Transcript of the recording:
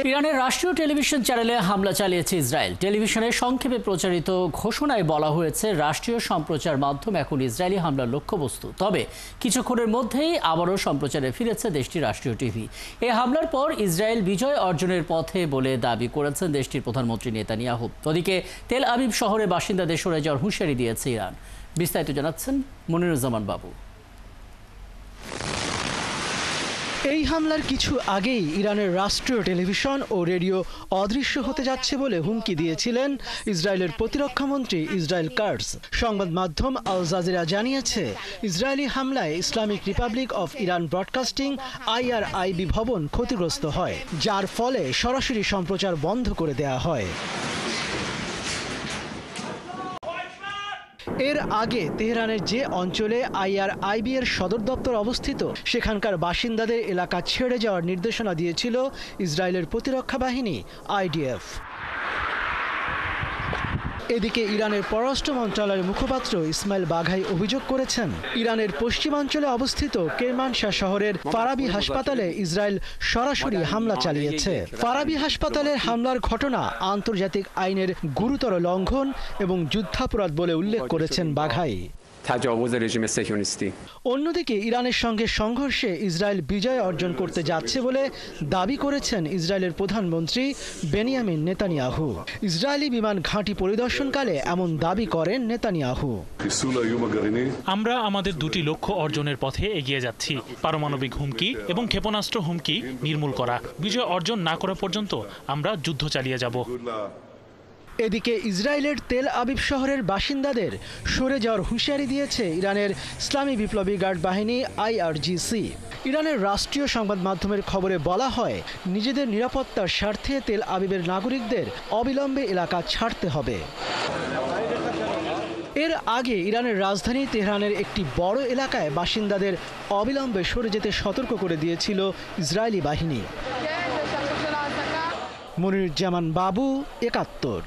ইরানের রাষ্ট্রীয় টেলিভিশন চ্যানেলে হামলা চালিয়েছে ইসরায়েল। টেলিভিশনে সংক্ষেপে প্রচারিত ঘোষণায় বলা হয়েছে, রাষ্ট্রীয় সম্প্রচার মাধ্যম এখন ইসরায়েলি হামলার লক্ষ্যবস্তু। তবে কিছুক্ষণের মধ্যেই আবারও সম্প্রচারে ফিরেছে দেশটির রাষ্ট্রীয় টিভি। এই হামলার পর ইসরায়েল বিজয় অর্জনের পথে বলে দাবি করেছেন দেশটির প্রধানমন্ত্রী নেতানিয়াহু। ওদিকে তেল আবিব শহরে বাসিন্দাদের সরে যাওয়ার হুঁশিয়ারি দিয়েছে ইরান। বিস্তারিত জানাচ্ছেন মনিরুজ্জামান বাবু। এই হামলার কিছু আগেই ইরানের রাষ্ট্রীয় টেলিভিশন ও রেডিও অদৃশ্য হতে যাচ্ছে বলে হুমকি দিয়েছিলেন ইসরায়েলের প্রতিরক্ষামন্ত্রী ইসরায়েল কাটজ। সংবাদ মাধ্যম আল জাজিরা জানিয়েছে, ইসরায়েলি হামলায় Islamic Republic of Iran broadcasting IRIB ভবন ক্ষতিগ্রস্ত হয়, যার ফলে সরাসরি সম্প্রচার বন্ধ করে দেয়া হয়। এর আগে তেহরানের যে অঞ্চলে IRIB এর সদর দপ্তর অবস্থিত, সেখানকার বাসিন্দাদের এলাকা ছেড়ে যাওয়ার নির্দেশনা দিয়েছিল ইসরায়েলের প্রতিরক্ষা বাহিনী IDF। এদিকে ইরানের পররাষ্ট্র মন্ত্রণালয়ের মুখপাত্র ইসমাইল বাঘাই অভিযোগ করেছেন, ইরানের পশ্চিমাঞ্চলে অবস্থিত কেরমানশাহ শহরের ফারাবি হাসপাতালে ইসরায়েল সরাসরি হামলা চালিয়েছে। ফারাবি হাসপাতালের হামলার ঘটনা আন্তর্জাতিক আইনের গুরুতর লঙ্ঘন এবং যুদ্ধাপরাধ বলে উল্লেখ করেছেন বাঘাই। অন্যদিকে ইরানের সঙ্গে সংঘর্ষে ইসরায়েল বিজয় অর্জন করতে যাচ্ছে বলে দাবি করেছেন ইসরায়েলের প্রধানমন্ত্রী বেনিয়ামিন নেতানিয়াহু। ইসরায়েলি বিমান ঘাঁটি পরিদর্শনকালে এমন দাবি করেন নেতানিয়াহু। আমরা আমাদের দুটি লক্ষ্য অর্জনের পথে এগিয়ে যাচ্ছি, পারমাণবিক হুমকি এবং ক্ষেপণাস্ত্র হুমকি নির্মূল করা। বিজয় অর্জন না করা পর্যন্ত আমরা যুদ্ধ চালিয়ে যাব। এদিকে ইসরায়েলের তেল আবিব শহরের বাসিন্দাদের সরে যাওয়ার হুঁশিয়ারি দিয়েছে ইরানের ইসলামী বিপ্লবী গার্ড বাহিনী IRGC। ইরানের রাষ্ট্রীয় সংবাদ মাধ্যমের খবরে বলা হয়, নিজেদের নিরাপত্তার স্বার্থে তেল আবিবের নাগরিকদের অবিলম্বে এলাকা ছাড়তে হবে। এর আগে ইরানের রাজধানী তেহরানের একটি বড় এলাকায় বাসিন্দাদের অবিলম্বে সরে যেতে সতর্ক করে দিয়েছিল ইসরায়েলি বাহিনী। মনিরুজ্জামান বাবু, ৭১।